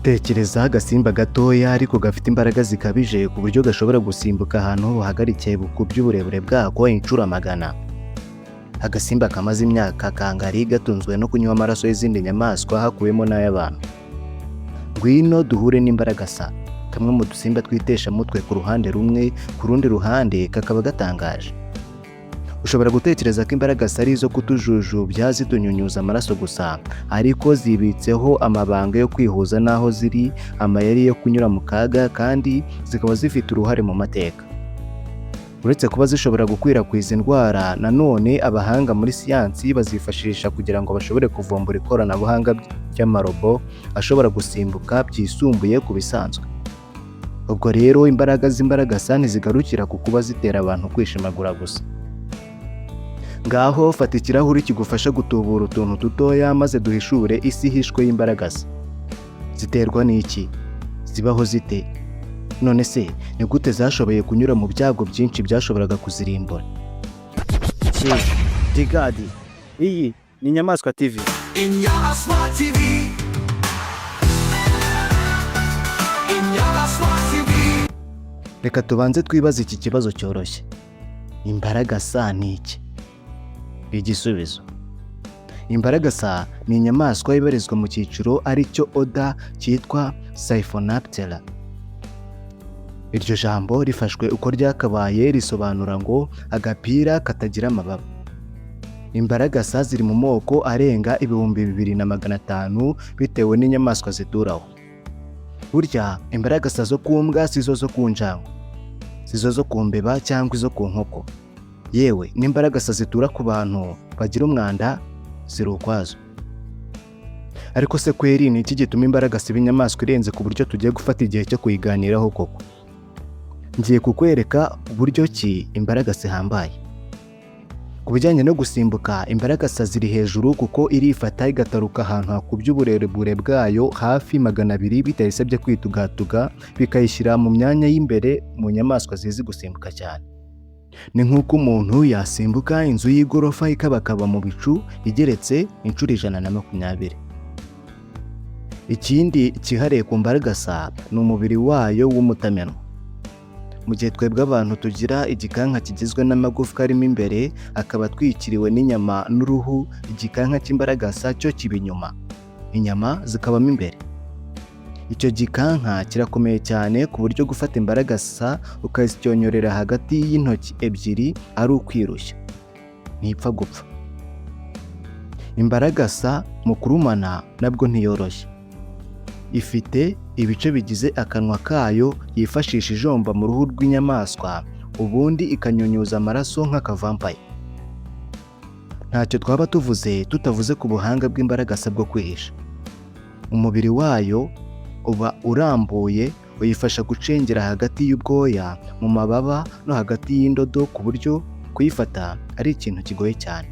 Tekereza agasimba gatoya ariko gafite imbaraga zikabije ku buryo gashobora gusimbuka ahantu buhagarikiye bukubye uburebure bwako inshuro magana. Agasimba kamaze imyaka kangari gatunzwe no kunywa amaraso y'izindi nyamaswa hakubiyemo n'ay'abantu. Ngwino duhure n'imbaragasa, kamwe mu dusimba twiteshamutwe ku ruhande rumwe, ku rundi ruhande kakaba gatangaje. Ushobora gutekereza ko imbaragasa ari izo kutujujubya zitunyunyuza amaraso gusa, ariko zibitseho amabanga yo kwihuza n'aho ziri, amayeri yo kunyura mu kaga, kandi zikaba zifite uruhare mu mateka. Uretse kuba zishobora gukwirakwiza indwara, nanone abahanga muri siyansi bazifashisha kugira ngo bashobore kuvumbura ikoranabuhanga ry'amarobo ashobora gusimbuka byisumbuye ku bisanzwe. Ubwo rero imbaraga z'imbaragasa ntizigarukira ku kuba zitera abantu kwishimagura gusa. Ngaho fata ikirahuri kigufasha gutubura utuntu dutoya maze duhishure isi ihishwe y'imbaragasa. Ziterwa n'iki? Zibaho zite? None se ni gute zashoboye kunyura mu byago byinshi byashoboraga kuzirimbura? Digadi, iyi ni Inyamaswa TV. Inyamaswa TV. Inyamaswa TV. Reka tubanze twibaze iki kibazo cyoroshye. Imbaragasa ni iki? Igisubizo: imbaragasa ni inyamaswa ibarizwa mu cyiciro ari cyo oda cyitwa Siphonaptera. Iryo jambo rifashwe uko ryakabaye risobanura ngo agapira katagira amababa. Imbaragasa ziri mu moko arenga 2500 bitewe n'inyamaswa zituraho. Burya imbaragasa zo ku mbwa sizo zo ku njangwe, sizo zo ku mbeba cyangwa izo ku nkoko. Yewe n'imbaragasa zitura ku bantu bagira umwanda ziri ukwazo. Ariko se kweri ni iki gituma imbaragasa iba inyamaswa irenze ku buryo tugiye gufata igihe cyo kuyiganiraho koko? Ngiye kukwereka uburyo ki imbaragasa ihambaye. Ku bijyanye no gusimbuka, imbaragasa ziri hejuru kuko irifata igataruka ahantu hakubye uburebure bwayo hafi 200 bitayisabye kwitugatuga, bikayishyira mu myanya y'imbere mu nyamaswa zizi gusimbuka cyane. Ni nk'uko umuntu yasimbuka inzu y'igorofa ikabakaba mu bicu igeretse inshuro 120. Ikindi kihariye ku mbaragasa ni umubiri wayo w'umutamenwa. Mu gihe twebwe abantu tugira igikanka kigizwe n'amagufwa arimo imbere akaba atwikiriwe n'inyama n'uruhu, igikanka cy'imbaragasa cyo kiba inyuma, inyama zikabamo imbere. Icyo gikanka kirakomeye cyane ku buryo gufata imbaragasa ukazicyonyorera hagati y'intoki ebyiri ari ukwirushya, ntipfa gupfa. Imbaragasa mu kurumana nabwo ntiyoroshye. Ifite ibice bigize akanwa kayo yifashisha ijomba mu ruhu rw'inyamaswa, ubundi ikanyunyuza amaraso nk'akavampaye. Ntacyo twaba tuvuze tutavuze ku buhanga bw'imbaragasa bwo kwihisha. Umubiri wayo uba urambuye, uyifasha gucengera hagati y'ubwoya, mu mababa no hagati y'indodo ku buryo kuyifata ari ikintu kigoye cyane.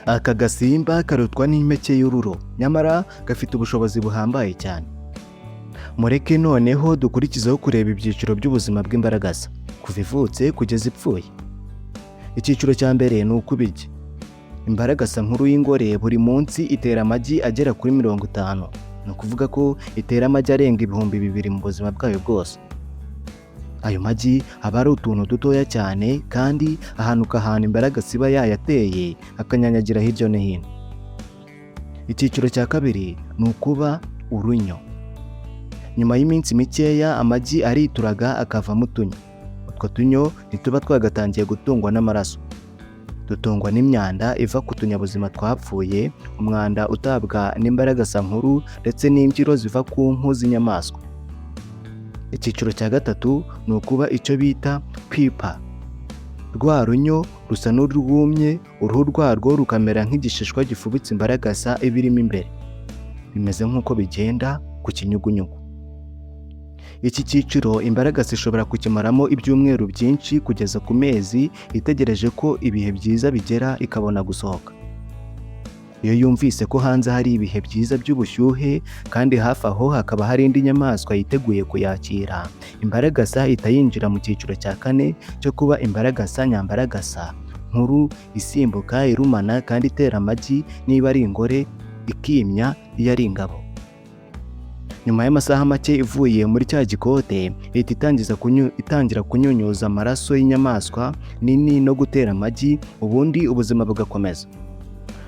Aka gasimba karutwa n'impeke y'ururo, nyamara gafite ubushobozi buhambaye cyane. Mureke noneho dukurikizeho kureba ibyiciro by'ubuzima bw'imbaragasa, kuva ivutse kugeza ipfuye. Icyiciro cya mbere ni ukubirya. Imbaragasa nkuru y'ingore buri munsi itera amagi agera kuri 50. Ni ukuvuga ko itera amagi arenga 2000 mu buzima bwayo bwose. Ayo magi aba ari utuntu dutoya cyane, kandi ahantu kahana imbaragasa iba yayateye akanyanyagira hirya no hino. Icyiciro cya kabiri ni ukuba urunyo. Nyuma y'iminsi mikeya amagi arituraga akavamo utunyo. Utwo tunyo ntituba twagatangiye gutungwa n'amaraso, dutungwa n'imyanda iva ku tunyabuzima twapfuye, umwanda utabwa n'imbaragasa nkuru ndetse n'imbyiro ziva ku mpu z'inyamaswa. Icyiciro cya gatatu ni ukuba icyo bita pipa. Rwa runyo rusa n'urwumye, uruhu rwarwo rukamera nk'igishishwa gifubitse imbaragasa ibirimo imbere, bimeze nk'uko bigenda ku kinyugunyugu. Iki cyiciro imbaragasa ishobora kukimaramo ibyumweru byinshi kugeza ku mezi, itegereje ko ibihe byiza bigera ikabona gusohoka. Iyo yumvise ko hanze hari ibihe byiza by'ubushyuhe kandi hafi aho hakaba hari indi nyamaswa yiteguye kuyakira, imbaragasa ihita yinjira mu cyiciro cya kane cyo kuba imbaragasa nyambaragasa, nkuru, isimbuka, irumana kandi itera amagi niba ari ingore, ikimya iyo ari ingabo. Nyuma y'amasaha make ivuye muri cya gikote ihita itangira kunyunyuza amaraso y'inyamaswa nini no gutera amagi, ubundi ubuzima bugakomeza.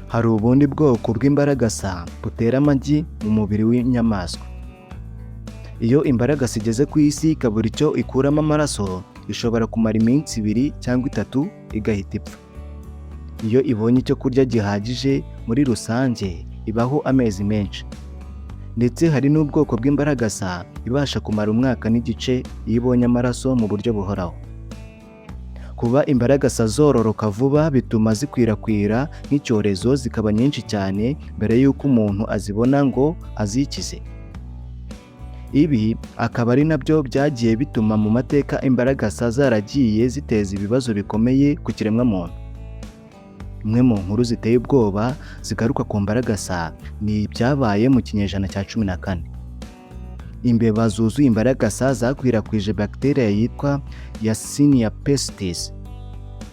Hari ubundi bwoko bw'imbaragasa butera amagi mu mubiri w'inyamaswa. Iyo imbaragasa igeze ku isi ikabura icyo ikuramo amaraso, ishobora kumara iminsi 2 cyangwa 3 igahita ipfa. Iyo ibonye icyo kurya gihagije, muri rusange ibaho amezi menshi. Ndetse hari n'ubwoko bw'imbaragasa ibasha kumara 1 mwaka n'igice iyo ibonye amaraso mu buryo buhoraho. Kuba imbaragasa zororoka vuba bituma zikwirakwira nk'icyorezo zikaba nyinshi cyane mbere y'uko umuntu azibona ngo azikize. Ibi akaba ari nabyo byagiye bituma mu mateka imbaragasa zaragiye ziteza ibibazo bikomeye ku kiremwamuntu. Imwe mu nkuru ziteye ubwoba zigaruka ku mbaragasa ni ibyabaye mu kinyejana cya 14. Imbeba zuzuye imbaragasa zakwirakwije bakteriya yitwa Yersinia pestis.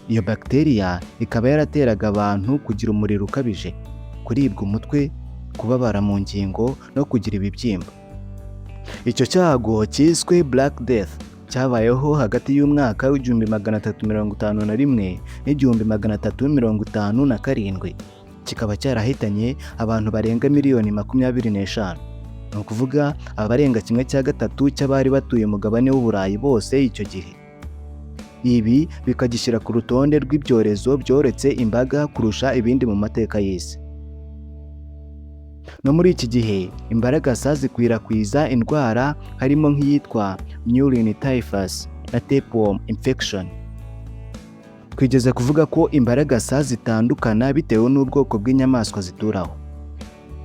Iyo bakteriya ikaba yarateraga abantu kugira umuriro ukabije, kuribwa umutwe, kubabara mu ngingo no kugira ibibyimba. Icyo cyago cyiswe Black Death cyabayeho hagati y'umwaka w'1351 n'1357, kikaba cyarahitanye abantu barenga miliyoni 25. Ni ukuvuga abarenga 1/3 cy'abari batuye umugabane w'Uburayi bose icyo gihe. Ibi bikagishyira ku rutonde rw'ibyorezo byoretse imbaga kurusha ibindi mu mateka y'isi. No muri iki gihe imbaragasa zikwirakwiza indwara harimo nk'iyitwa Murine typhus na tapeworm infection. Twigeze kuvuga ko imbaragasa zitandukana bitewe n'ubwoko bw'inyamaswa zituraho.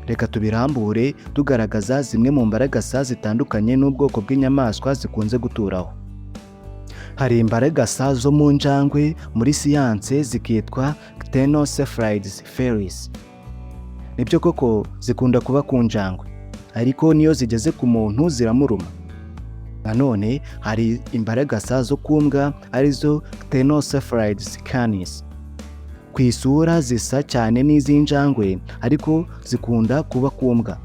Reka tubirambure tugaragaza zimwe mu mbaragasa zitandukanye n'ubwoko bw'inyamaswa zikunze guturaho. Hari imbaragasa zo mu njangwe, muri siyanse zikitwa Ctenocephalids felis. Nibyo koko zikunda kuba ku njangwe, ariko niyo zigeze ku muntu ziramuruma. Nanone hari imbaragasa zo ku mbwa arizo Ctenocephalids canis. Ku isura zisa cyane n'iz'injangwe ariko zikunda kuba ku mbwa.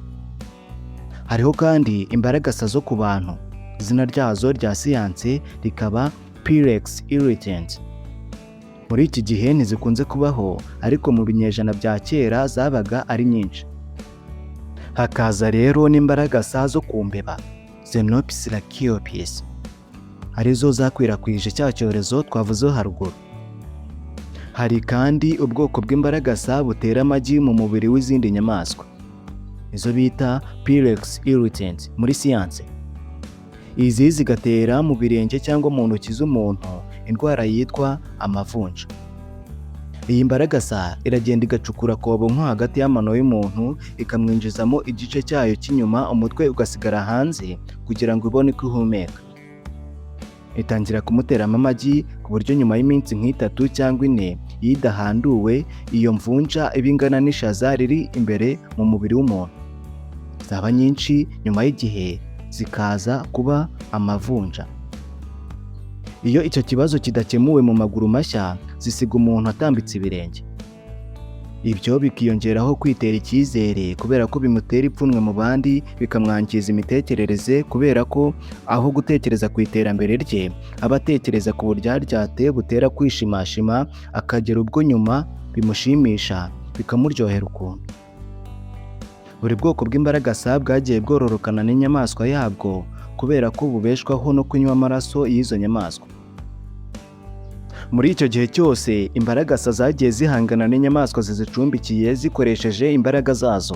Hariho kandi imbaragasa zo ku bantu, izina ryazo rya siyanse rikaba Pirex irritant. Muri iki gihe ntizikunze kubaho, ariko mu binyejana bya kera zabaga ari nyinshi. Hakaza rero n'imbaragasa zo ku mbeba, Xenopus lacheopes, arizo zakwirakwije cya cyorezo twavuze haruguru. Hari kandi ubwoko bw'imbaragasa butera amagi mu mubiri w'izindi nyamaswa, izo bita Pirex irritant muri siyanse. Izi zigatera mu birenge cyangwa mu ntoki z'umuntu indwara yitwa amavunja. Iyi mbaragasa iragenda igacukura akobo nko hagati y'amano y'umuntu, ikamwinjizamo igice cyayo cy'inyuma, umutwe ugasigara hanze kugira ngo ibone uko ihumeka. Itangira kumuteramo amagi ku buryo nyuma y'iminsi nk'itatu cyangwa 4 iyo idahanduwe, iyo mvunja iba ingana n'ishaza riri imbere mu mubiri w'umuntu. Zaba nyinshi nyuma y'igihe zikaza kuba amavunja. Iyo icyo kibazo kidakemuwe mu maguru mashya, zisiga umuntu atambitse ibirenge. Ibyo bikiyongeraho kwitera icyizere kubera ko bimutera ipfunwe mu bandi, bikamwangiza imitekerereze kubera ko aho gutekereza ku iterambere rye, aba atekereza ku buryaryate butera kwishimashima, akagera ubwo nyuma bimushimisha bikamuryohera ukuntu. Buri bwoko bw'imbaragasa bwagiye bwororokana n'inyamaswa yabwo kubera ko bubeshwaho no kunywa amaraso y'izo nyamaswa. Muri icyo gihe cyose imbaragasa zagiye zihangana n'inyamaswa zizicumbikiye zikoresheje imbaraga zazo.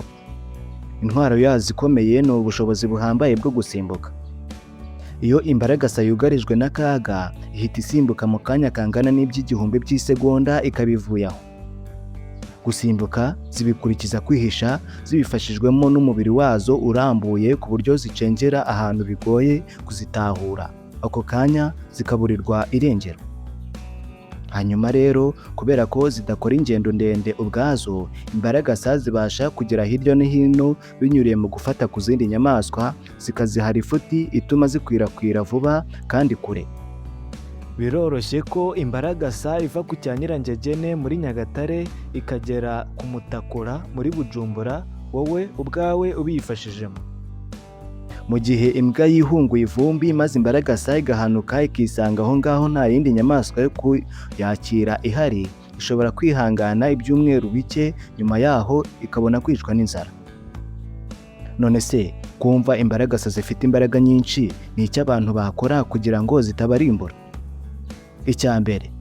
Intwaro yazo ikomeye ni ubushobozi buhambaye bwo gusimbuka. Iyo imbaragasa yugarijwe n'akaga, ihita isimbuka mu kanya kangana n'iby'igihumbi by'isegonda ikabivuyaho. Gusimbuka zibikurikiza kwihisha, zibifashijwemo n'umubiri wazo urambuye ku buryo zicengera ahantu bigoye kuzitahura, ako kanya zikaburirwa irengero. Hanyuma rero kubera ko zidakora ingendo ndende ubwazo, imbaragasa zibasha kugera hirya no hino binyuriye mu gufata ku zindi nyamaswa, zikazihara ifuti ituma zikwirakwira vuba kandi kure. Biroroshye ko imbaragasa iva ku cya Nyirangegene muri Nyagatare ikagera ku Mutakura muri Bujumbura, wowe ubwawe ubiyifashijemo. Mu gihe imbwa yihunguye ivumbi maze imbaragasa igahanuka ikisanga aho ngaho nta yindi nyamaswa yo kuyakira ihari, ishobora kwihangana ibyumweru bike, nyuma yaho ikabona kwicwa n'inzara. None se kumva imbaragasa zifite imbaraga nyinshi ni icyo abantu bakora kugira ngo zitabarimbura? Icya mbere,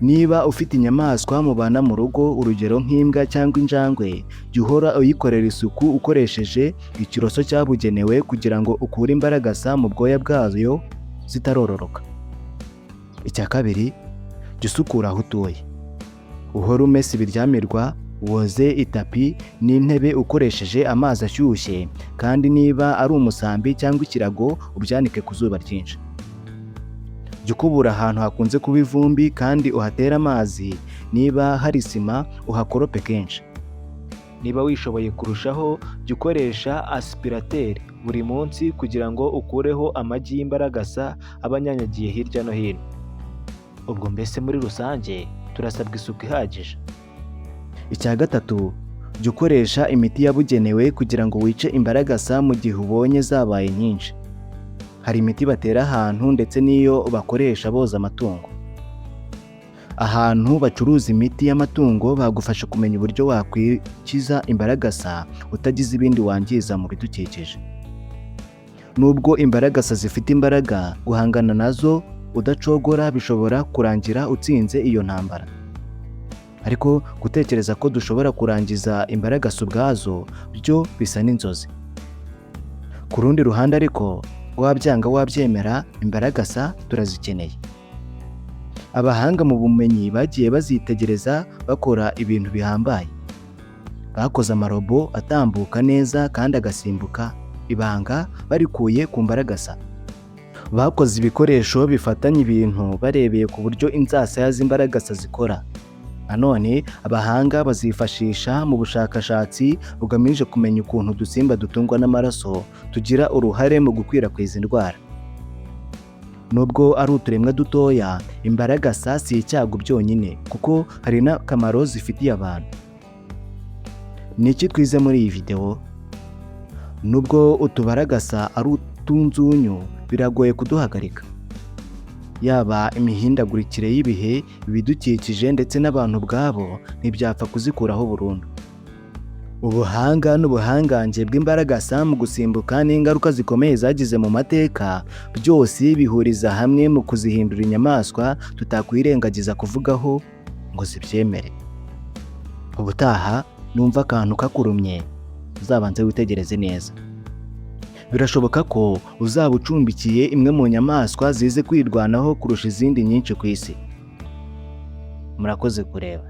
niba ufite inyamaswa mubana mu rugo, urugero nk'imbwa cyangwa injangwe, jya uhora uyikorera isuku ukoresheje ikiroso cyabugenewe kugira ngo ukure imbaragasa mu bwoya bwayo zitarororoka. Icya kabiri, jya usukura aho utuye, uhora umesa ibiryamirwa, woze itapi n'intebe ukoresheje amazi ashyushye, kandi niba ari umusambi cyangwa ikirago ubyanike ku zuba ryinshi. Jya ukubura ahantu hakunze kuba ivumbi kandi uhatere amazi, niba hari sima uhakorope kenshi. Niba wishoboye kurushaho, jya ukoresha asipirateri buri munsi kugira ngo ukureho amagi y'imbaragasa aba anyanyagiye hirya no hino. Ubwo mbese muri rusange turasabwa isuku ihagije. Icya gatatu, jya ukoresha imiti yabugenewe kugira ngo wice imbaragasa mu gihe ubonye zabaye nyinshi. Hari imiti batera ahantu ndetse n'iyo bakoresha boza amatungo. Ahantu bacuruza imiti y'amatungo bagufasha kumenya uburyo wakwikiza imbaragasa utagize ibindi wangiza mu bidukikije. Nubwo imbaragasa zifite imbaraga, guhangana nazo udacogora bishobora kurangira utsinze iyo ntambara. Ariko gutekereza ko dushobora kurangiza imbaragasa ubwazo byo bisa n'inzozi. Ku rundi ruhande ariko, wabyanga wabyemera, imbaragasa turazikeneye. Abahanga mu bumenyi bagiye bazitegereza bakora ibintu bihambaye. Bakoze amarobo atambuka neza kandi agasimbuka ibanga barikuye ku mbaragasa. Bakoze ibikoresho bifatanya ibintu barebeye ku buryo inzasaya z'imbaragasa zikora. Nanone abahanga bazifashisha mu bushakashatsi bugamije kumenya ukuntu udusimba dutungwa n'amaraso tugira uruhare mu gukwirakwiza indwara. Nubwo ari uturemwa dutoya, imbaragasa si icyago byonyine kuko hari n'akamaro zifitiye abantu. Ni iki twize muri iyi video? Nubwo utubaragasa ari utunzunyu, biragoye kuduhagarika. Yaba imihindagurikire y'ibihe, ibidukikije ndetse n'abantu ubwabo ntibyapfa kuzikuraho burundu. Ubuhanga n'ubuhangange bw'imbaragasa mu gusimbuka n'ingaruka zikomeye zagize mu mateka, byose bihuriza hamwe mu kuzihindura inyamaswa tutakwirengagiza kuvugaho ngo zibyemere. Ubutaha numva akantu kakurumye, uzabanze witegereze neza. Birashoboka ko uzaba ucumbikiye imwe mu nyamaswa zize kwirwanaho kurusha izindi nyinshi ku isi. Murakoze kureba.